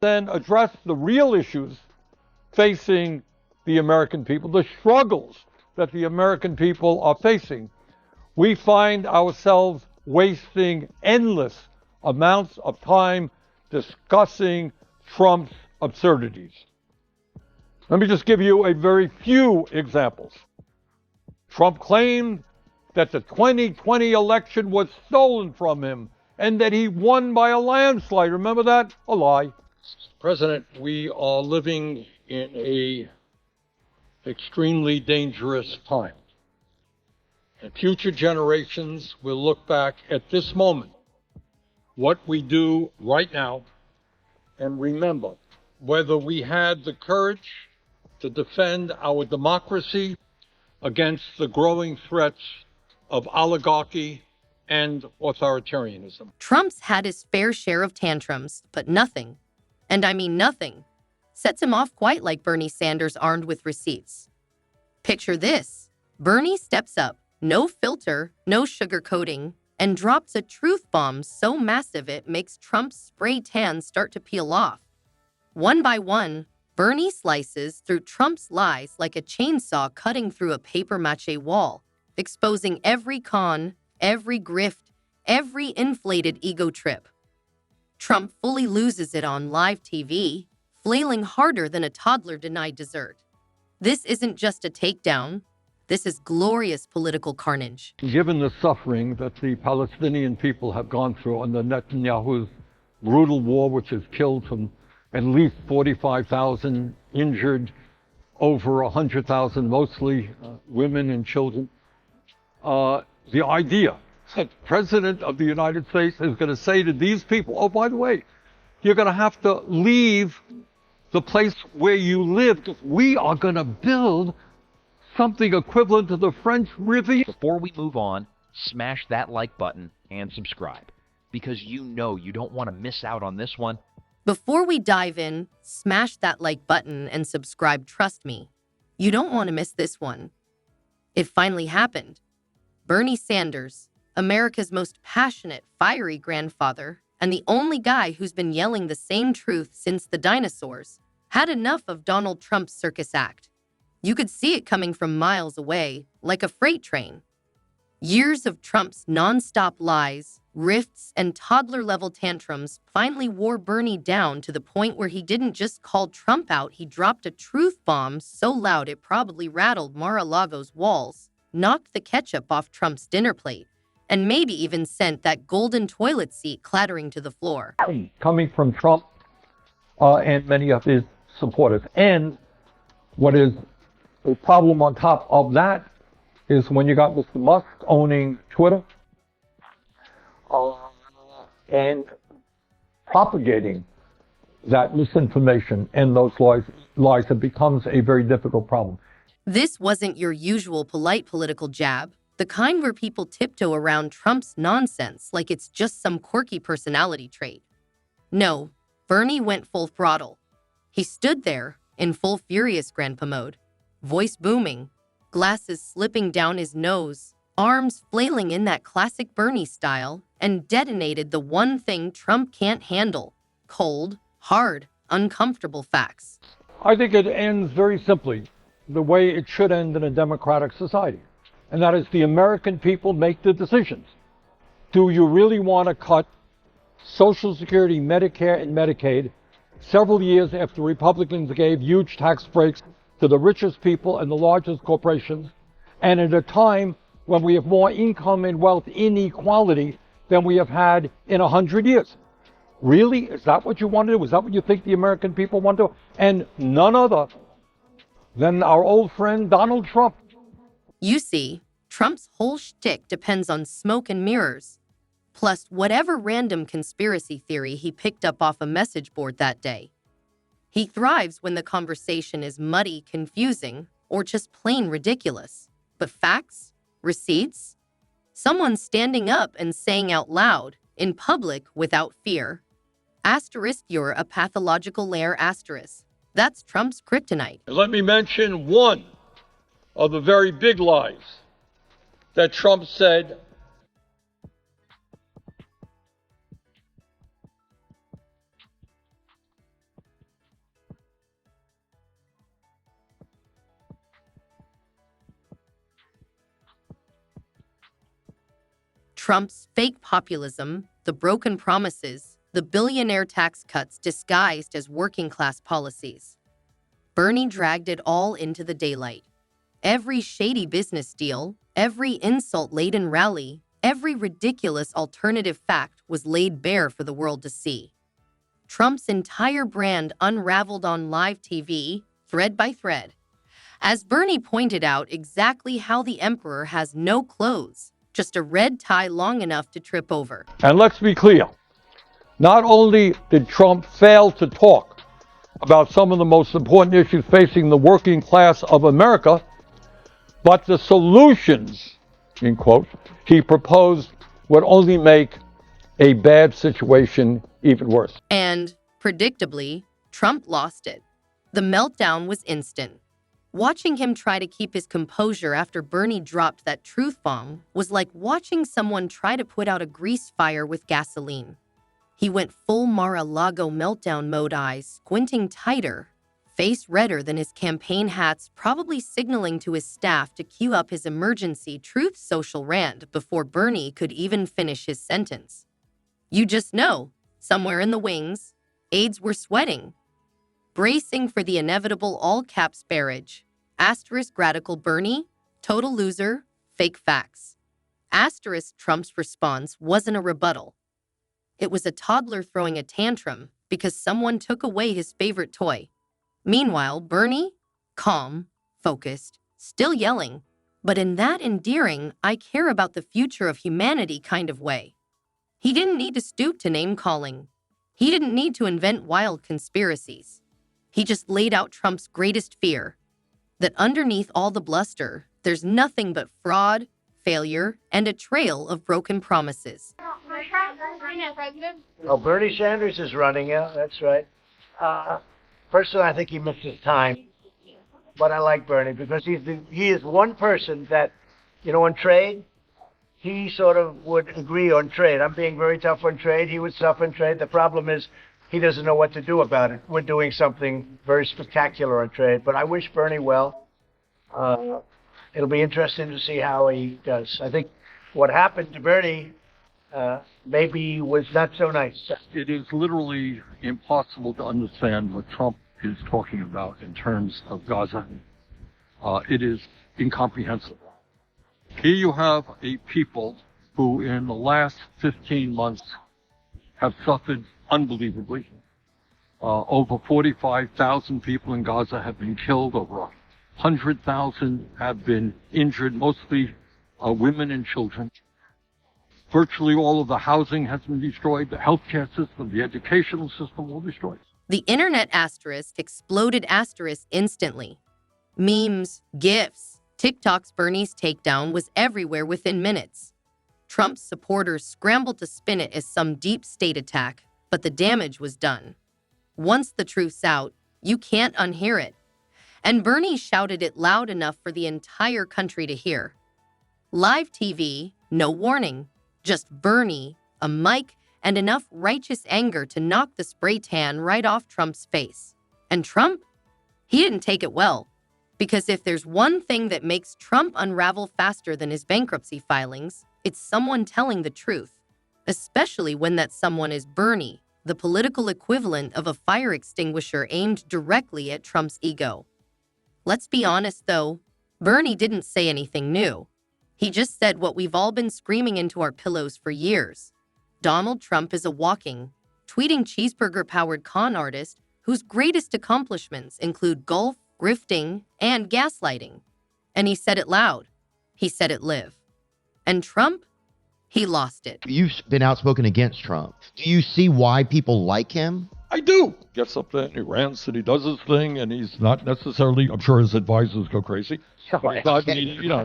then address the real issues facing the American people, the struggles that the American people are facing, we find ourselves wasting endless amounts of time discussing Trump's absurdities. Let me just give you a very few examples. Trump claimed that the 2020 election was stolen from him and that he won by a landslide. Remember that? A lie. President, we are living in a extremely dangerous time. And future generations will look back at this moment, what we do right now, and remember whether we had the courage to defend our democracy against the growing threats of oligarchy and authoritarianism. Trump's had his fair share of tantrums, but nothing, and I mean nothing, sets him off quite like Bernie Sanders armed with receipts. Picture this. Bernie steps up, no filter, no sugarcoating, and drops a truth bomb so massive it makes Trump's spray tan start to peel off. One by one, Bernie slices through Trump's lies like a chainsaw cutting through a papier-mâché wall, exposing every con, every grift, every inflated ego trip. Trump fully loses it on live TV, flailing harder than a toddler denied dessert. This isn't just a takedown. This is glorious political carnage. Given the suffering that the Palestinian people have gone through under Netanyahu's brutal war, which has killed from at least 45,000, injured over 100,000, mostly women and children, the idea that the President of the United States is going to say to these people, oh, by the way, you're going to have to leave the place where you live because we are going to build something equivalent to the French Riviera. Before we move on, smash that like button and subscribe, because you know you don't want to miss out on this one. Before we dive in, smash that like button and subscribe. Trust me, you don't want to miss this one. It finally happened. Bernie Sanders, America's most passionate, fiery grandfather, and the only guy who's been yelling the same truth since the dinosaurs, had enough of Donald Trump's circus act. You could see it coming from miles away, like a freight train. Years of Trump's nonstop lies, rifts, and toddler-level tantrums finally wore Bernie down to the point where he didn't just call Trump out, he dropped a truth bomb so loud it probably rattled Mar-a-Lago's walls, knocked the ketchup off Trump's dinner plate, and maybe even sent that golden toilet seat clattering to the floor. Coming from Trump and many of his supporters. And what is a problem on top of that is when you got Mr. Musk owning Twitter and propagating that misinformation and those lies, it becomes a very difficult problem. This wasn't your usual polite political jab, the kind where people tiptoe around Trump's nonsense like it's just some quirky personality trait. No, Bernie went full throttle. He stood there in full furious grandpa mode, voice booming, glasses slipping down his nose, arms flailing in that classic Bernie style, and detonated the one thing Trump can't handle: cold, hard, uncomfortable facts. I think it ends very simply the way it should end in a democratic society, and that is the American people make the decisions. Do you really want to cut Social Security, Medicare, and Medicaid several years after Republicans gave huge tax breaks to the richest people and the largest corporations, and at a time when we have more income and wealth inequality than we have had in 100 years? Really? Is that what you want to do? Is that what you think the American people want to do? And none other than our old friend Donald Trump. You see, Trump's whole shtick depends on smoke and mirrors, plus whatever random conspiracy theory he picked up off a message board that day. He thrives when the conversation is muddy, confusing, or just plain ridiculous. But facts? Receipts? Someone standing up and saying out loud, in public, without fear. Asterisk, you're a pathological liar, asterisk. That's Trump's kryptonite. Let me mention one of the very big lies that Trump said Trump's fake populism, the broken promises, the billionaire tax cuts disguised as working-class policies. Bernie dragged it all into the daylight. Every shady business deal, every insult-laden rally, every ridiculous alternative fact was laid bare for the world to see. Trump's entire brand unraveled on live TV, thread by thread. As Bernie pointed out exactly how the emperor has no clothes, just a red tie long enough to trip over. And let's be clear, not only did Trump fail to talk about some of the most important issues facing the working class of America, but the solutions, in quotes, he proposed would only make a bad situation even worse. And, predictably, Trump lost it. The meltdown was instant. Watching him try to keep his composure after Bernie dropped that truth bomb was like watching someone try to put out a grease fire with gasoline. He went full Mar-a-Lago meltdown mode, eyes squinting tighter, face redder than his campaign hats, probably signaling to his staff to cue up his emergency Truth Social rant before Bernie could even finish his sentence. You just know, somewhere in the wings, aides were sweating, bracing for the inevitable all-caps barrage. Asterisk radical Bernie, total loser, fake facts. Asterisk Trump's response wasn't a rebuttal. It was a toddler throwing a tantrum because someone took away his favorite toy. Meanwhile, Bernie, calm, focused, still yelling, but in that endearing, I care about the future of humanity kind of way. He didn't need to stoop to name-calling. He didn't need to invent wild conspiracies. He just laid out Trump's greatest fear, that underneath all the bluster, there's nothing but fraud, failure, and a trail of broken promises. Oh, Bernie Sanders is running, yeah, that's right. Personally, I think he missed his time. But I like Bernie because he is one person that, on trade, he sort of would agree on trade. I'm being very tough on trade. He would suffer on trade. The problem is he doesn't know what to do about it. We're doing something very spectacular on trade. But I wish Bernie well. It'll be interesting to see how he does. I think what happened to Bernie maybe was not so nice. It is literally impossible to understand what Trump is talking about in terms of Gaza. It is incomprehensible. Here you have a people who in the last 15 months have suffered unbelievably. Over 45,000 people in Gaza have been killed. Over 100,000 have been injured, mostly women and children. Virtually all of the housing has been destroyed. The healthcare system, the educational system, all destroyed. The internet asterisk exploded asterisk instantly. Memes, GIFs, TikTok's Bernie's takedown was everywhere within minutes. Trump's supporters scrambled to spin it as some deep state attack, but the damage was done. Once the truth's out, you can't unhear it. And Bernie shouted it loud enough for the entire country to hear. Live TV, no warning, just Bernie, a mic, and enough righteous anger to knock the spray tan right off Trump's face. And Trump? He didn't take it well. Because if there's one thing that makes Trump unravel faster than his bankruptcy filings, it's someone telling the truth, especially when that someone is Bernie, the political equivalent of a fire extinguisher aimed directly at Trump's ego. Let's be honest, though, Bernie didn't say anything new. He just said what we've all been screaming into our pillows for years. Donald Trump is a walking, tweeting cheeseburger-powered con artist whose greatest accomplishments include golf, grifting, and gaslighting. And he said it loud. He said it live. And Trump? He lost it. You've been outspoken against Trump. Do you see why people like him? I do. Gets up there and he rants and he does his thing and he's not necessarily, I'm sure his advisors go crazy. But he's not,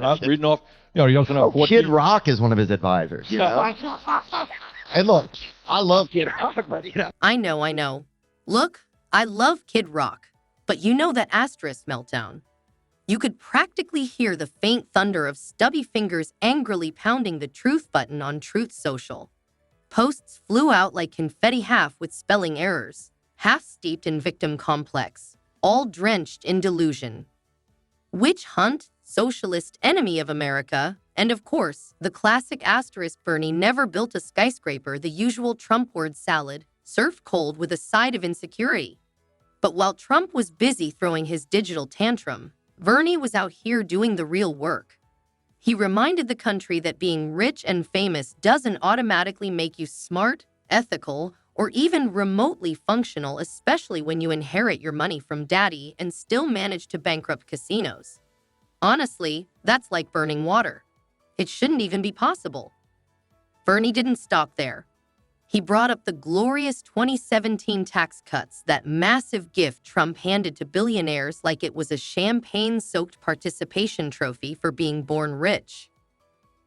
not reading off, he doesn't have 14. Kid Rock is one of his advisors. And look, I love Kid Rock, but I know. Look, I love Kid Rock. But you know that asterisk meltdown. You could practically hear the faint thunder of stubby fingers angrily pounding the truth button on Truth Social. Posts flew out like confetti, half with spelling errors, half steeped in victim complex, all drenched in delusion. Witch hunt, socialist enemy of America, and of course, the classic asterisk. Bernie never built a skyscraper, the usual Trump word salad, served cold with a side of insecurity. But while Trump was busy throwing his digital tantrum, Bernie was out here doing the real work. He reminded the country that being rich and famous doesn't automatically make you smart, ethical, or even remotely functional, especially when you inherit your money from daddy and still manage to bankrupt casinos. Honestly, that's like burning water. It shouldn't even be possible. Bernie didn't stop there. He brought up the glorious 2017 tax cuts, that massive gift Trump handed to billionaires like it was a champagne-soaked participation trophy for being born rich.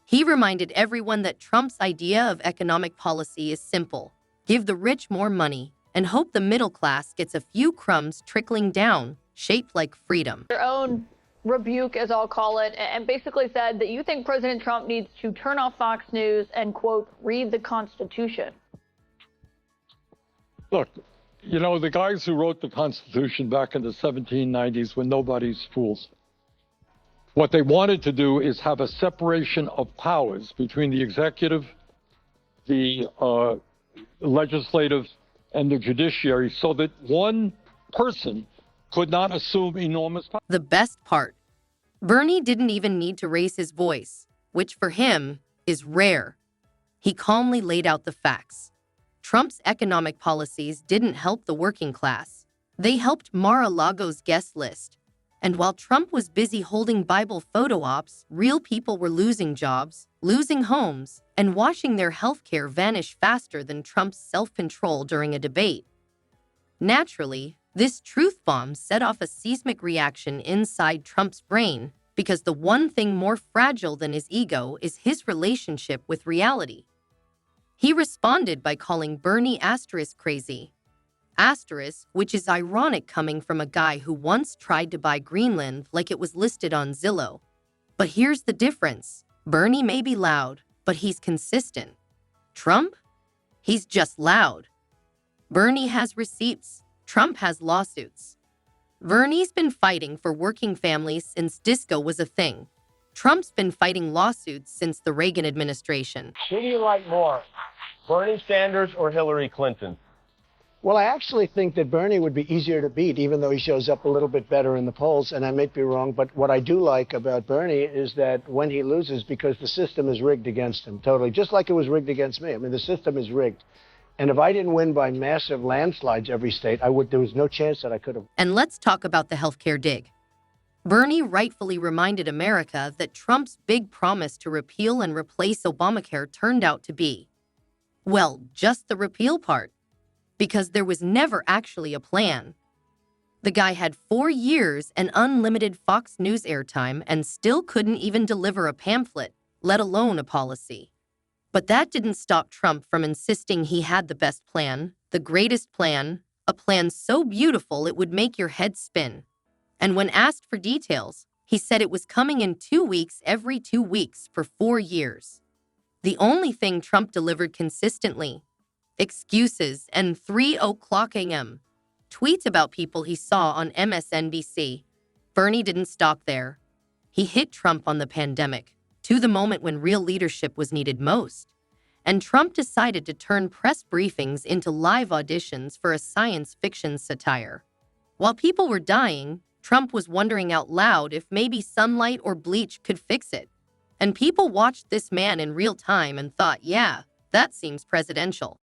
He reminded everyone that Trump's idea of economic policy is simple: give the rich more money and hope the middle class gets a few crumbs trickling down, shaped like freedom. Your own rebuke, as I'll call it, and basically said that you think President Trump needs to turn off Fox News and, quote, read the Constitution. Look, you know, the guys who wrote the Constitution back in the 1790s were nobody's fools. What they wanted to do is have a separation of powers between the executive, the legislative, and the judiciary, so that one person could not assume enormous power. The best part, Bernie didn't even need to raise his voice, which for him is rare. He calmly laid out the facts. Trump's economic policies didn't help the working class. They helped Mar-a-Lago's guest list. And while Trump was busy holding Bible photo ops, real people were losing jobs, losing homes, and watching their health care vanish faster than Trump's self-control during a debate. Naturally, this truth bomb set off a seismic reaction inside Trump's brain, because the one thing more fragile than his ego is his relationship with reality. He responded by calling Bernie asterisk crazy. Asterisk, which is ironic coming from a guy who once tried to buy Greenland like it was listed on Zillow. But here's the difference. Bernie may be loud, but he's consistent. Trump? He's just loud. Bernie has receipts. Trump has lawsuits. Bernie's been fighting for working families since disco was a thing. Trump's been fighting lawsuits since the Reagan administration. Who do you like more, Bernie Sanders or Hillary Clinton? Well, I actually think that Bernie would be easier to beat, even though he shows up a little bit better in the polls, and I may be wrong, but what I do like about Bernie is that when he loses, because the system is rigged against him, totally, just like it was rigged against me. I mean, the system is rigged. And if I didn't win by massive landslides every state, there was no chance that I could have. And let's talk about the healthcare dig. Bernie rightfully reminded America that Trump's big promise to repeal and replace Obamacare turned out to be, well, just the repeal part. Because there was never actually a plan. The guy had 4 years and unlimited Fox News airtime and still couldn't even deliver a pamphlet, let alone a policy. But that didn't stop Trump from insisting he had the best plan, the greatest plan, a plan so beautiful it would make your head spin. And when asked for details, he said it was coming in 2 weeks every 2 weeks for 4 years. The only thing Trump delivered consistently: excuses and 3:00 a.m. tweets about people he saw on MSNBC. Bernie didn't stop there. He hit Trump on the pandemic, to the moment when real leadership was needed most. And Trump decided to turn press briefings into live auditions for a science fiction satire. While people were dying, Trump was wondering out loud if maybe sunlight or bleach could fix it. And people watched this man in real time and thought, yeah, that seems presidential.